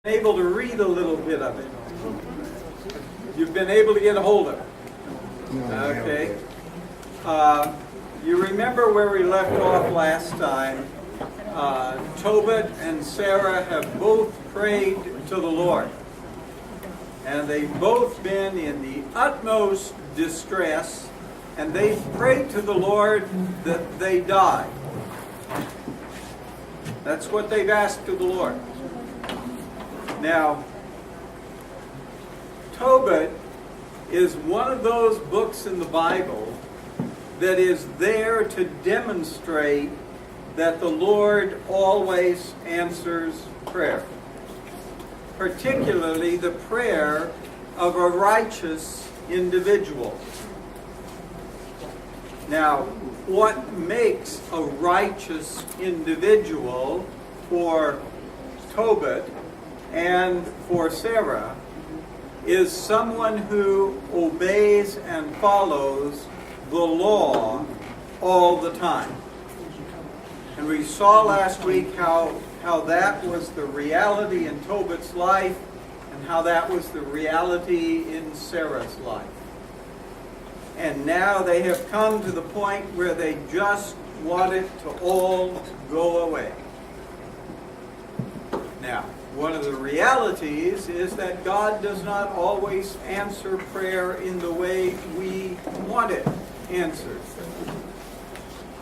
Able to read a little bit of it. You've been able to get a hold of it. Okay. You remember where we left off last time. Tobit and Sarah have both prayed to the Lord. And they've both been in the utmost distress. And they've prayed to the Lord that they die. That's what they've asked of the Lord. Now, Tobit is one of those books in the Bible that is there to demonstrate that the Lord always answers prayer, particularly the prayer of a righteous individual. Now, what makes a righteous individual for Tobit and for Sarah is someone who obeys and follows the law all the time. And we saw last week how that was the reality in Tobit's life and how that was the reality in Sarah's life. And now they have come to the point where they just want it to all go away. Now, one of the realities is that God does not always answer prayer in the way we want it answered.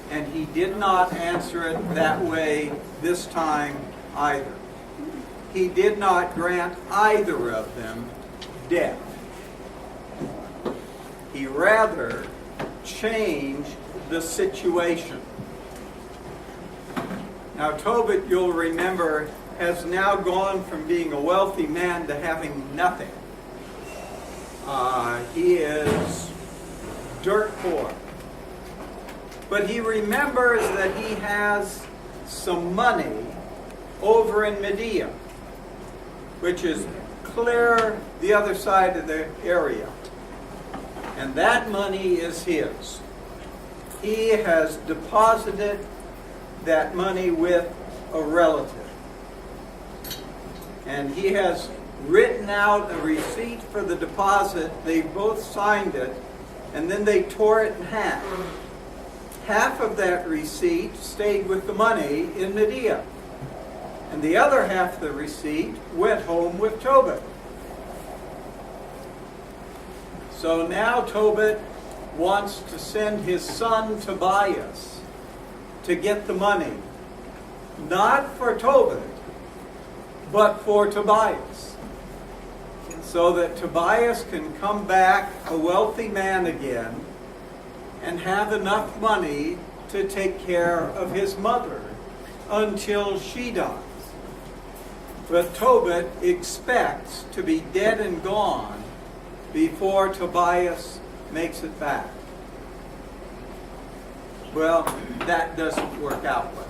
And He did not answer it that way this time either. He did not grant either of them death. He rather changed the situation. Now, Tobit, you'll remember, has now gone from being a wealthy man to having nothing. He is dirt poor. But he remembers that he has some money over in Media, which is clear the other side of the area. And that money is his. He has deposited that money with a relative. And he has written out a receipt for the deposit. They both signed it, and then they tore it in half. Half of that receipt stayed with the money in Media. And the other half of the receipt went home with Tobit. So now Tobit wants to send his son Tobias to get the money. Not for Tobit, but for Tobias. So that Tobias can come back a wealthy man again and have enough money to take care of his mother until she dies. But Tobit expects to be dead and gone before Tobias makes it back. Well, that doesn't work out well.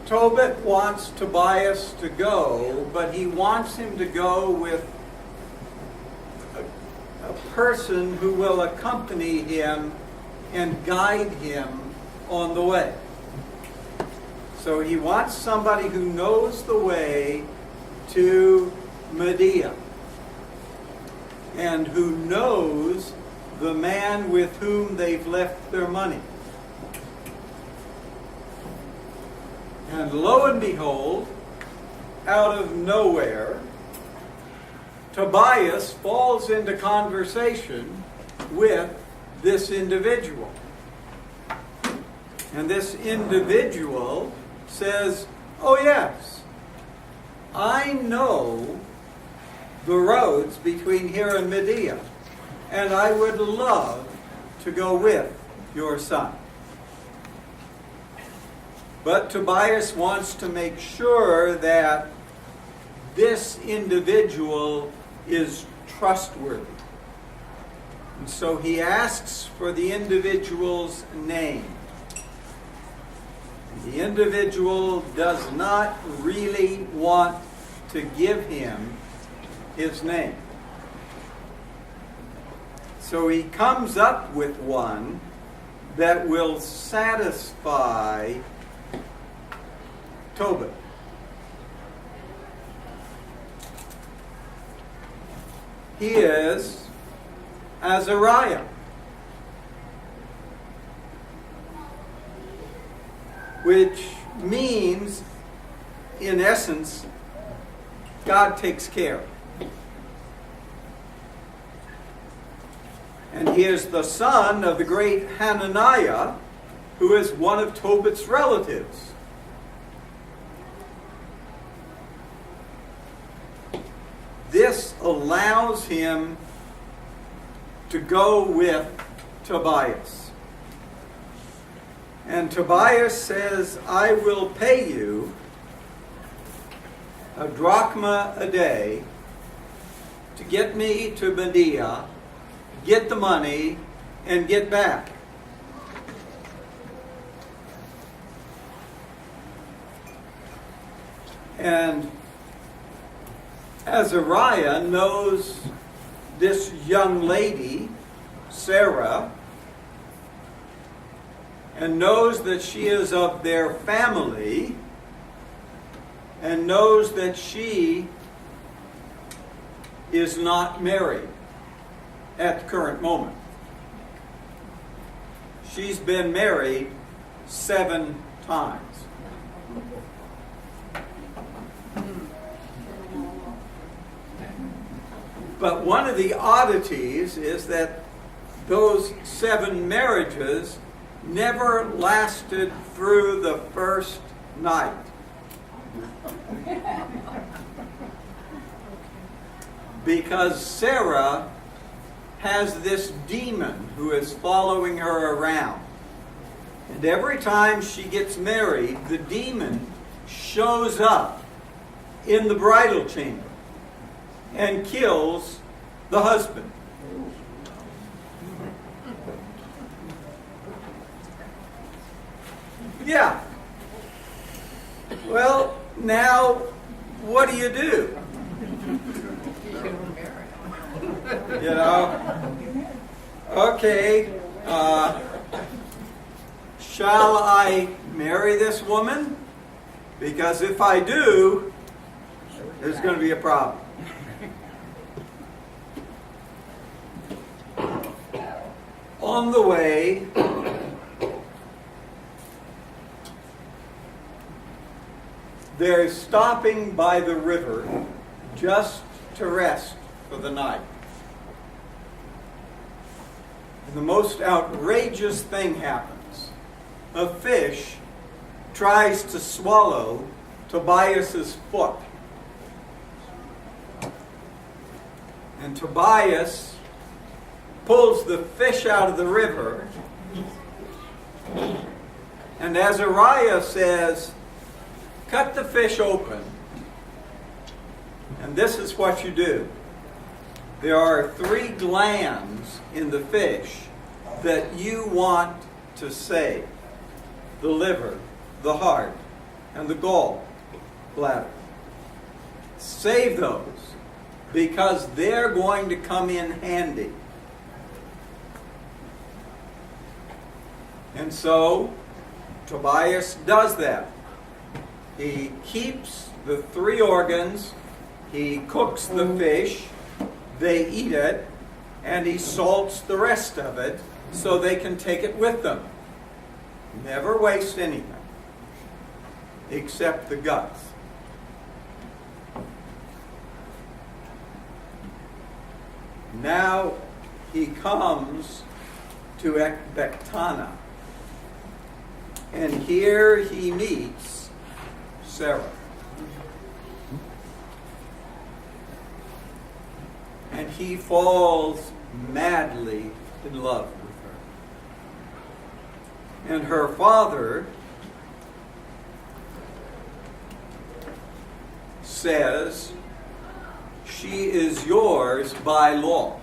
Tobit wants Tobias to go, but he wants him to go with a person who will accompany him and guide him on the way. So he wants somebody who knows the way to Media and who knows the man with whom they've left their money. And lo and behold, out of nowhere, Tobias falls into conversation with this individual. And this individual says, "Oh yes, I know the roads between here and Media, and I would love to go with your son." But Tobias wants to make sure that this individual is trustworthy. And so he asks for the individual's name. The individual does not really want to give him his name. So he comes up with one that will satisfy Tobit. He is Azariah, which means, in essence, God takes care. And he is the son of the great Hananiah, who is one of Tobit's relatives. This allows him to go with Tobias. And Tobias says, I will pay you a drachma a day to get me to Medea, get the money, and get back. And Azariah knows this young lady, Sarah, and knows that she is of their family, and knows that she is not married at the current moment. She's been married 7 times. But one of the oddities is that those 7 marriages never lasted through the first night. Because Sarah has this demon who is following her around. And every time she gets married, the demon shows up in the bridal chamber and kills the husband. Yeah. Well, now, what do? You know? Okay. Shall I marry this woman? Because if I do, there's going to be a problem. On the way, they're stopping by the river just to rest for the night. And the most outrageous thing happens. A fish tries to swallow Tobias's foot. And Tobias pulls the fish out of the river. And Azariah says, cut the fish open. And this is what you do. There are 3 glands in the fish that you want to save. The liver, the heart, and the gall bladder. Save those because they're going to come in handy. And so Tobias does that. He keeps the 3 organs, he cooks the fish, they eat it, and he salts the rest of it so they can take it with them. Never waste anything except the guts. Now he comes to Ecbatana, and here he meets Sarah. And he falls madly in love with her. And her father says, she is yours by law.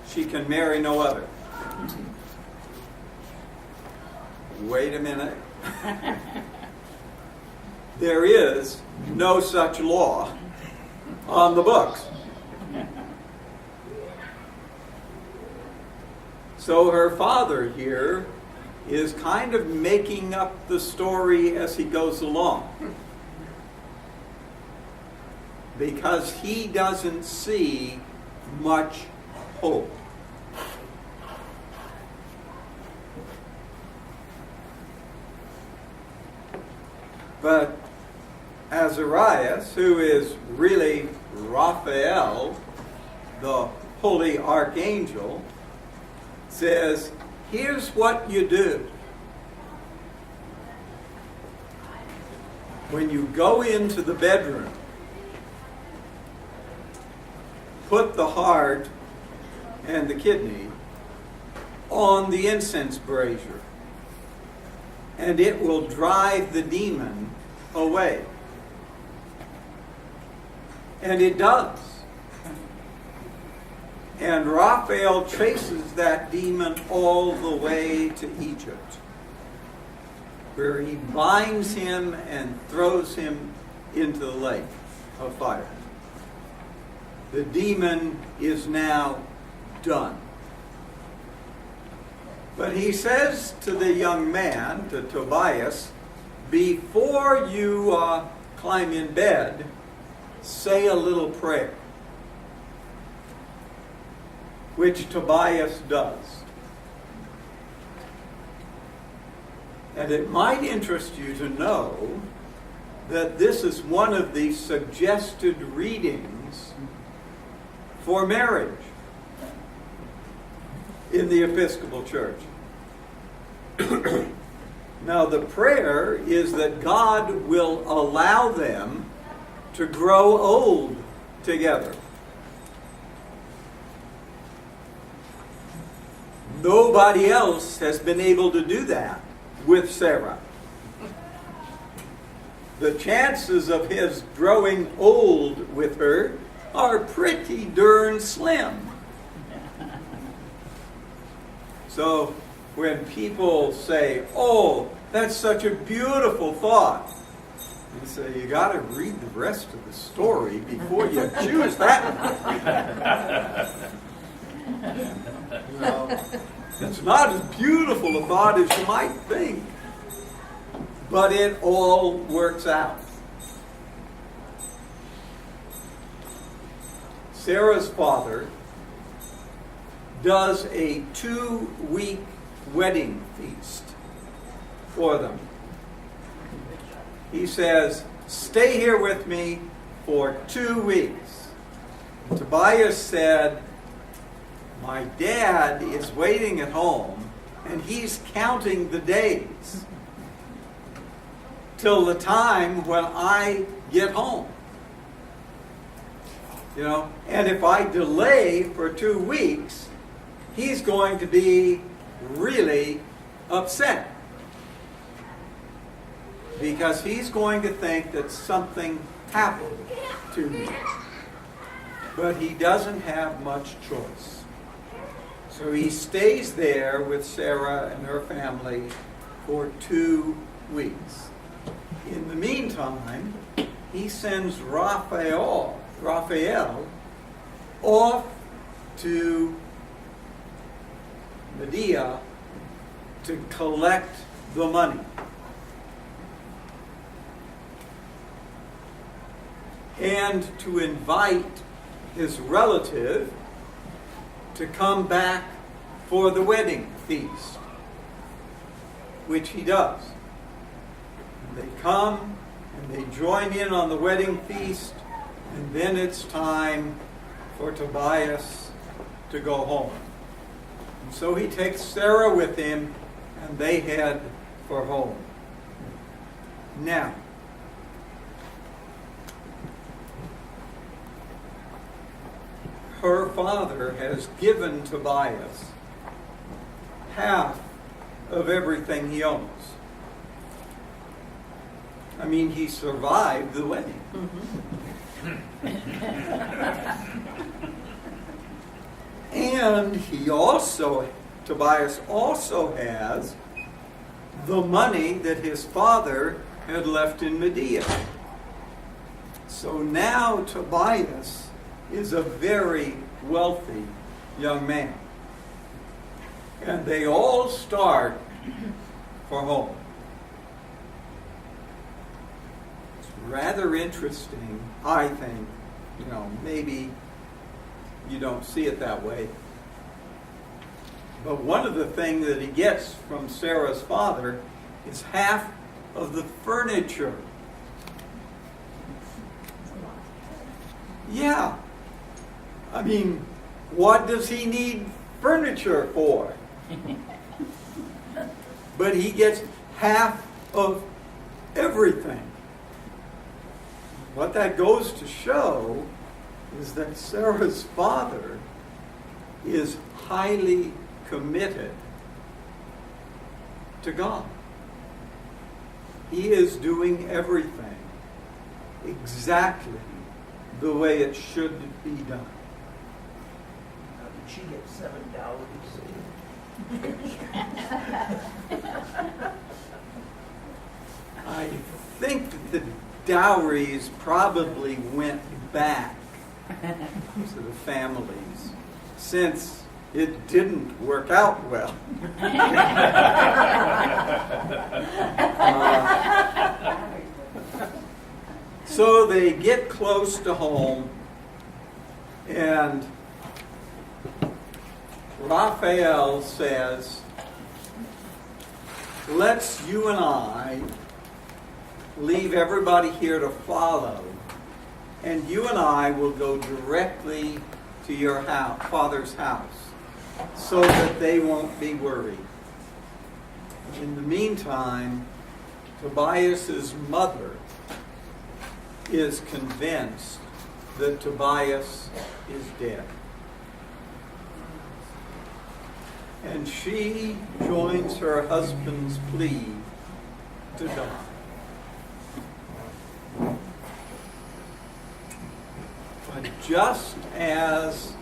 She can marry no other. Wait a minute. There is no such law on the books. So her father here is kind of making up the story as he goes along. Because he doesn't see much hope. But Azarias, who is really Raphael, the holy archangel, says, here's what you do. When you go into the bedroom, put the heart and the kidney on the incense brazier, and it will drive the demon away. And it does. And Raphael chases that demon all the way to Egypt, where he binds him and throws him into the lake of fire. The demon is now done. But he says to the young man, to Tobias, before you climb in bed, say a little prayer. Which Tobias does. And it might interest you to know that this is one of the suggested readings for marriage in the Episcopal Church. Now, the prayer is that God will allow them to grow old together. Nobody else has been able to do that with Sarah. The chances of his growing old with her are pretty darn slim. So when people say, oh, that's such a beautiful thought, you say, you got to read the rest of the story before you choose that one. You know, it's not as beautiful a thought as you might think, but it all works out. Sarah's father does a 2-week wedding feast for them. He says, stay here with me for 2 weeks. Tobias said, my dad is waiting at home and he's counting the days till the time when I get home. You know, and if I delay for 2 weeks, he's going to be really upset. Because he's going to think that something happened to me. But he doesn't have much choice. So he stays there with Sarah and her family for 2 weeks. In the meantime, he sends Raphael off to Medea to collect the money. And to invite his relative to come back for the wedding feast, which he does. And they come and they join in on the wedding feast, and then it's time for Tobias to go home. And so he takes Sarah with him, and they head for home. Now, her father has given Tobias half of everything he owns. I mean, he survived the wedding. And Tobias also has the money that his father had left in Medea. So now Tobias is a very wealthy young man. And they all start for home. It's rather interesting, I think. Maybe you don't see it that way. But one of the things that he gets from Sarah's father is half of the furniture. Yeah. I mean, what does he need furniture for? But he gets half of everything. What that goes to show is that Sarah's father is highly committed to God. He is doing everything exactly the way it should be done. How did she get $7? I think that the dowries probably went back to the families, since it didn't work out well. So they get close to home, and Raphael says, let's you and I leave everybody here to follow, and you and I will go directly to your father's house so that they won't be worried. In the meantime, Tobias's mother is convinced that Tobias is dead. And she joins her husband's plea to die. But just as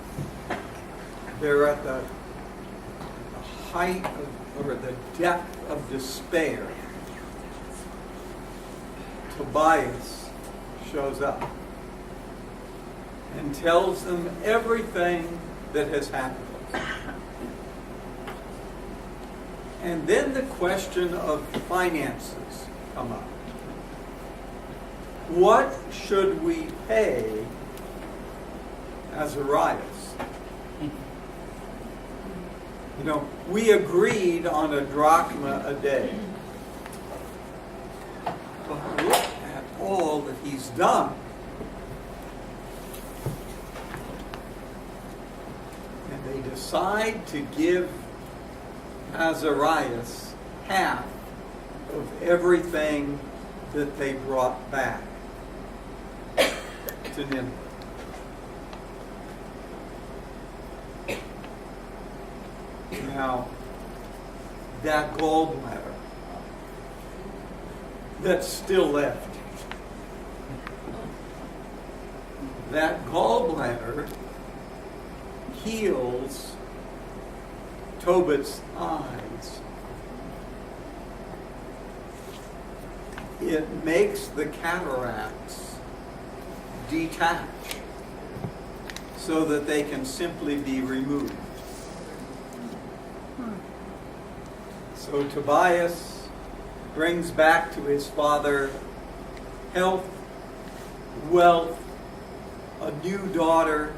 they're at the height of, or the depth of despair, Tobias shows up and tells them everything that has happened. And then the question of finances come up. What should we pay Azarias? We agreed on a drachma a day. But look at all that he's done. And they decide to give Azarias half of everything that they brought back to Nineveh. Now, that gallbladder that's still left, that gallbladder heals Tobit's eyes. It makes the cataracts detach so that they can simply be removed. So Tobias brings back to his father health, wealth, a new daughter,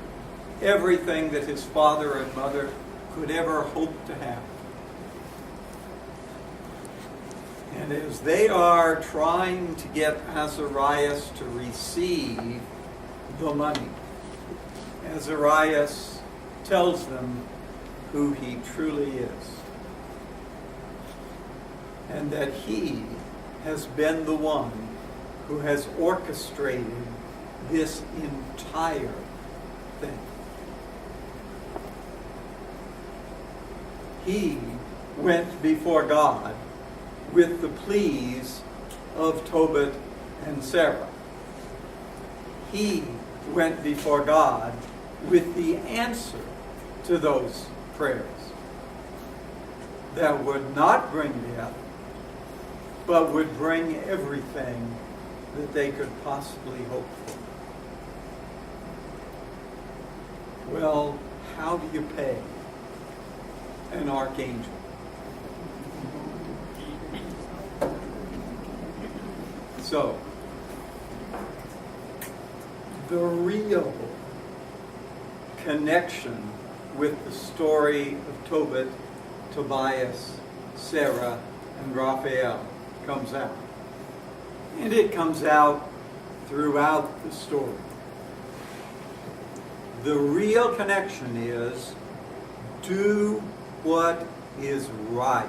everything that his father and mother could ever hope to have. And as they are trying to get Azarias to receive the money, Azarias tells them who he truly is. And that he has been the one who has orchestrated this entire thing. He went before God with the pleas of Tobit and Sarah. He went before God with the answer to those prayers that would not bring death, but would bring everything that they could possibly hope for. Well, how do you pay an archangel? So, the real connection with the story of Tobit, Tobias, Sarah, and Raphael comes out. And it comes out throughout the story. The real connection is do what is right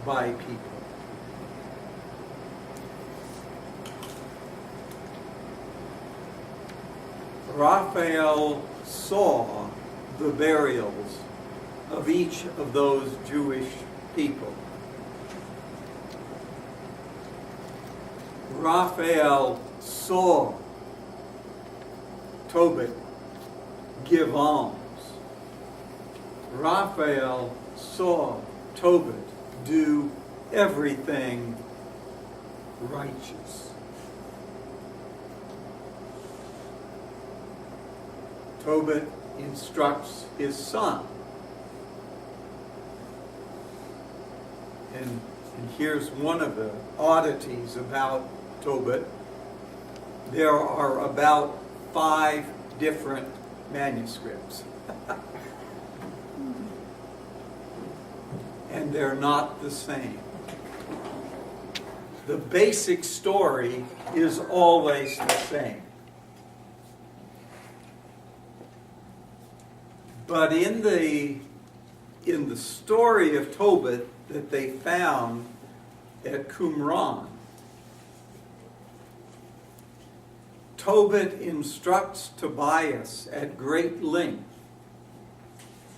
by people. Raphael saw the burials of each of those Jewish people. Raphael saw Tobit give alms. Raphael saw Tobit do everything righteous. Tobit instructs his son. And here's one of the oddities about Tobit. There are about 5 different manuscripts. And they're not the same. The basic story is always the same. But in the story of Tobit that they found at Qumran, Tobit instructs Tobias at great length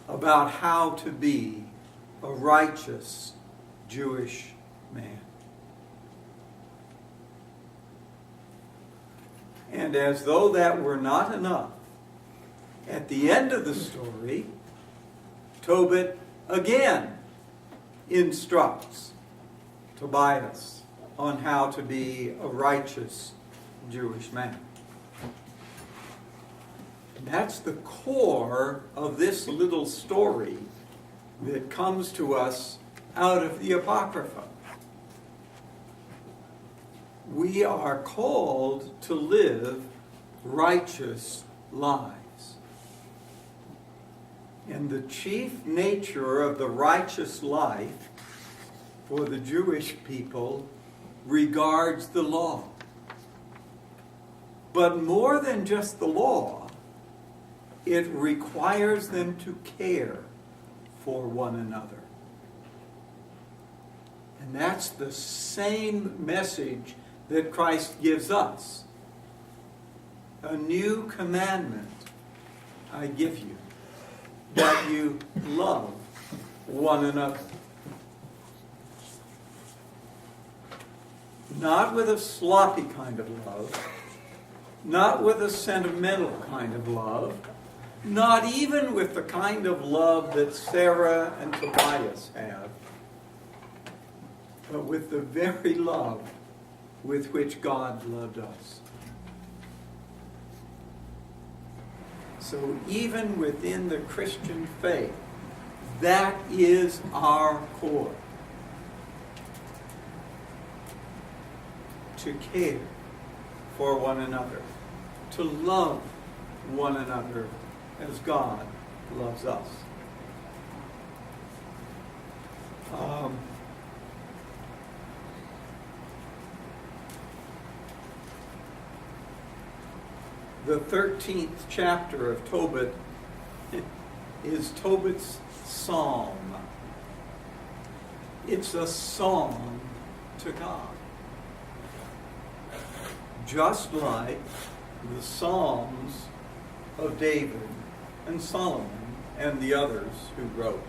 about how to be a righteous Jewish man. And as though that were not enough, at the end of the story, Tobit again instructs Tobias on how to be a righteous Jewish man. And that's the core of this little story that comes to us out of the Apocrypha. We are called to live righteous lives. And the chief nature of the righteous life for the Jewish people regards the law. But more than just the law, it requires them to care for one another. And that's the same message that Christ gives us. A new commandment I give you, that you love one another. Not with a sloppy kind of love, not with a sentimental kind of love, not even with the kind of love that Sarah and Tobias have, but with the very love with which God loved us. So even within the Christian faith, that is our core. To care for one another, to love one another as God loves us. The 13th chapter of Tobit is Tobit's psalm. It's a song to God. Just like the Psalms of David and Solomon and the others who wrote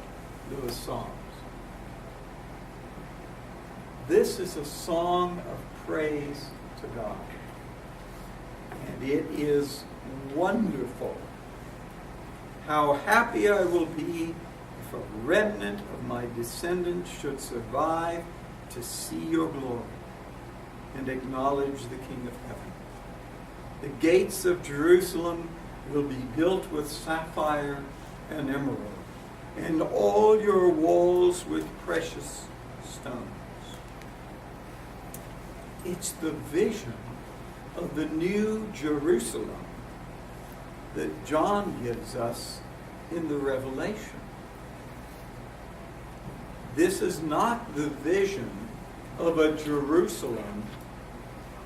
those Psalms. This is a song of praise to God. And it is wonderful. How happy I will be if a remnant of my descendants should survive to see your glory and acknowledge the King of heaven. The gates of Jerusalem will be built with sapphire and emerald, and all your walls with precious stones. It's the vision of the new Jerusalem that John gives us in the Revelation. This is not the vision of a Jerusalem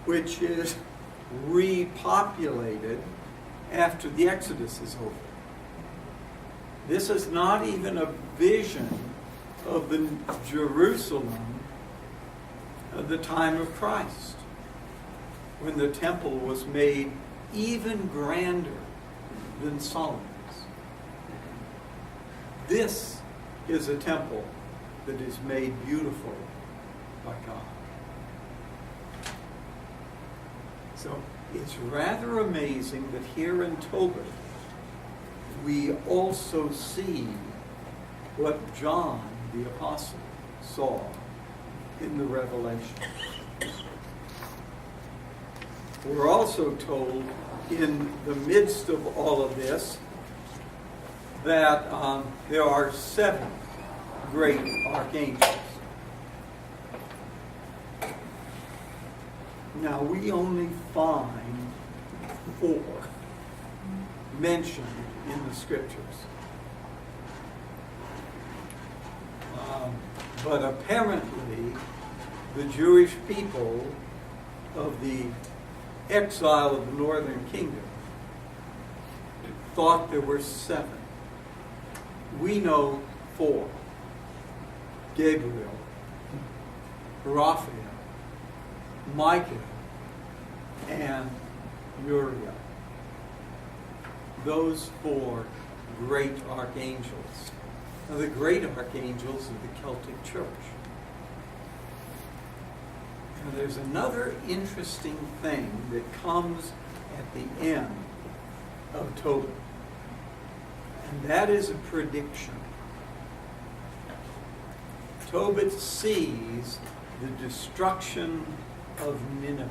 which is repopulated after the Exodus is over. This is not even a vision of the Jerusalem of the time of Christ, when the temple was made even grander than Solomon's. This is a temple that is made beautiful by God. So it's rather amazing that here in Tobit we also see what John the Apostle saw in the Revelation. We're also told in the midst of all of this that there are 7 great archangels. Now, we only find 4 mentioned in the Scriptures. But apparently, the Jewish people of the exile of the northern kingdom thought there were 7. We know 4. Gabriel, Raphael, Michael, and Uriel. Those 4 great archangels are the great archangels of the Celtic Church. And there's another interesting thing that comes at the end of Tobit, and that is a prediction. Tobit sees the destruction of Nineveh.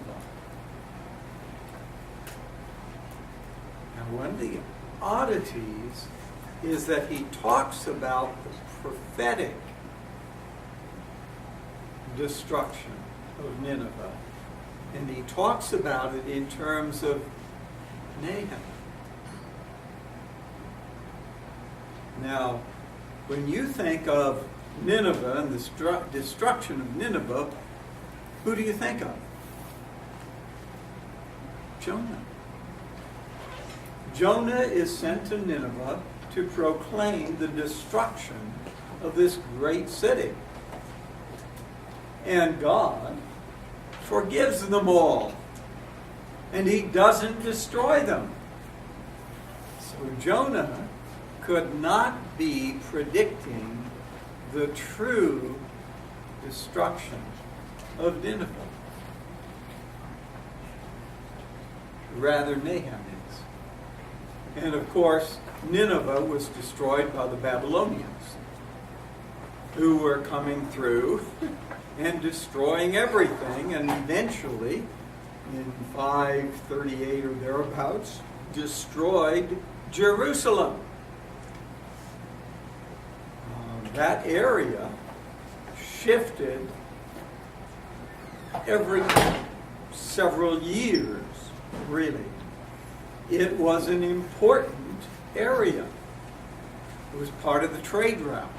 Now, one of the oddities is that he talks about the prophetic destruction of Nineveh, and he talks about it in terms of Nahum. Now, when you think of Nineveh and the destruction of Nineveh, who do you think of? Jonah. Jonah is sent to Nineveh to proclaim the destruction of this great city. And God forgives them all. And he doesn't destroy them. So Jonah could not be predicting the true destruction of Nineveh. Rather, Nahum is. And of course, Nineveh was destroyed by the Babylonians, who were coming through and destroying everything, and eventually, in 538 or thereabouts, destroyed Jerusalem. That area shifted every several years, really. It was an important area. It was part of the trade route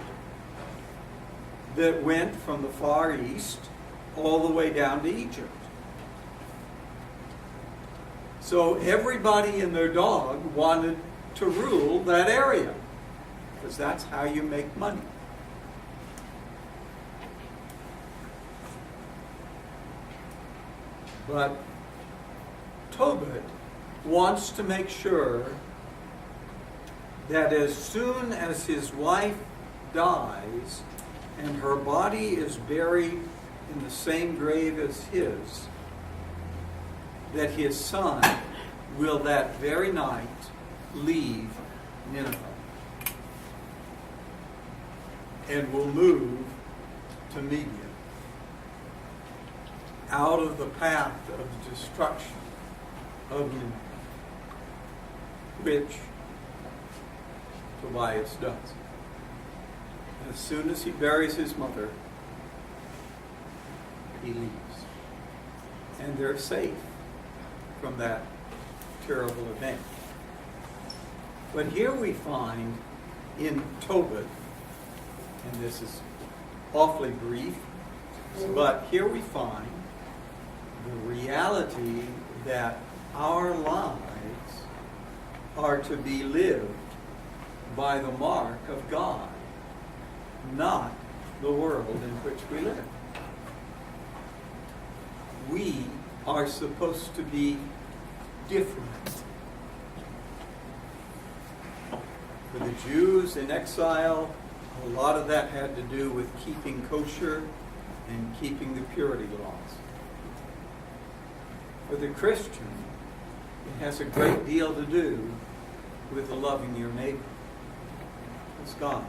that went from the Far East all the way down to Egypt. So everybody and their dog wanted to rule that area, because that's how you make money. But Tobit wants to make sure that as soon as his wife dies and her body is buried in the same grave as his, that his son will that very night leave Nineveh and will move to Media, out of the path of destruction of Nineveh, which Tobias does. As soon as he buries his mother, he leaves. and they're safe from that terrible event. But here we find in Tobit, and this is awfully brief, but here we find the reality that our lives are to be lived by the mark of God, not the world in which we live. We are supposed to be different. For the Jews in exile, a lot of that had to do with keeping kosher and keeping the purity laws. For the Christian, it has a great deal to do with loving your neighbor, as God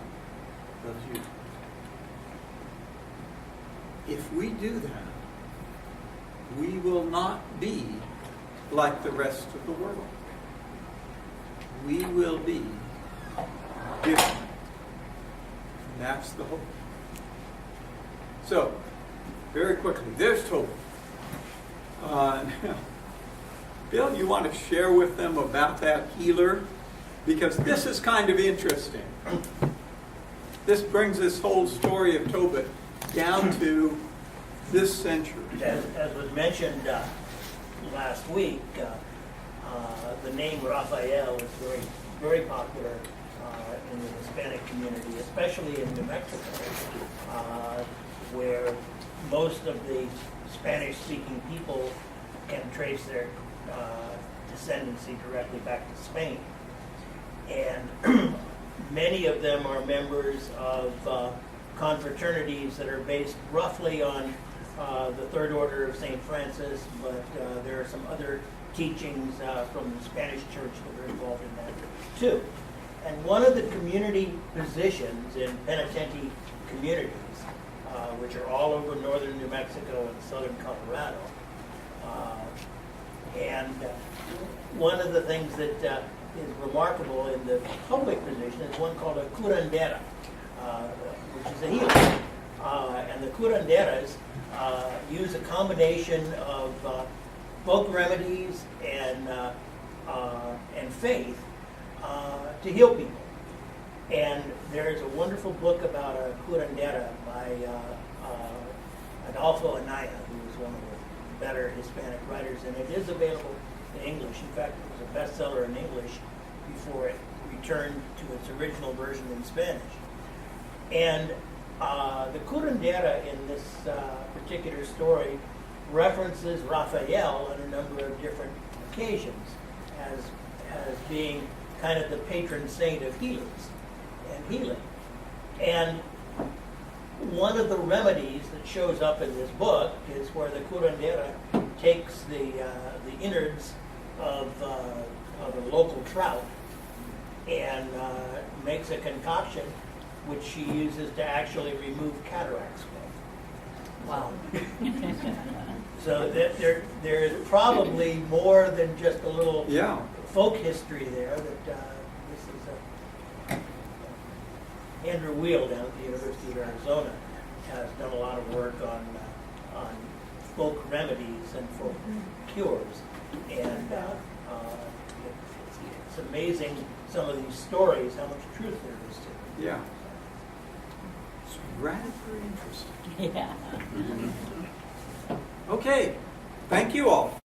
loves you. If we do that, we will not be like the rest of the world. We will be different. And that's the hope. So, very quickly, there's Tobit. Bill, you want to share with them about that healer? Because this is kind of interesting. This brings this whole story of Tobit down to this century. As was mentioned last week, the name Raphael is very, very popular in the Hispanic community, especially in New Mexico, where most of the Spanish-speaking people can trace their descendancy directly back to Spain. And many of them are members of confraternities that are based roughly on the Third Order of St. Francis, but there are some other teachings from the Spanish church that are involved in that too. And one of the community positions in penitentiary communities, which are all over northern New Mexico and southern Colorado, and one of the things that is remarkable in the public position is one called a curandera, which is a healer. And the curanderas use a combination of folk remedies and faith to heal people. And there's a wonderful book about a curandera by Adolfo Anaya, who was one of the better Hispanic writers, and it is available in English. In fact, it was a bestseller in English before it returned to its original version in Spanish. And the curandera in this particular story references Raphael on a number of different occasions as being kind of the patron saint of healers and healing. And one of the remedies that shows up in this book is where the curandera takes the innards of a local trout and makes a concoction which she uses to actually remove cataracts with. Wow. So there's probably more than just a little Yeah. folk history there. That this is Andrew Weil down at the University of Arizona has done a lot of work on folk remedies and folk cures, and it's amazing some of these stories, how much truth there is to them. Yeah. It's rather interesting. Yeah. Okay. Thank you all.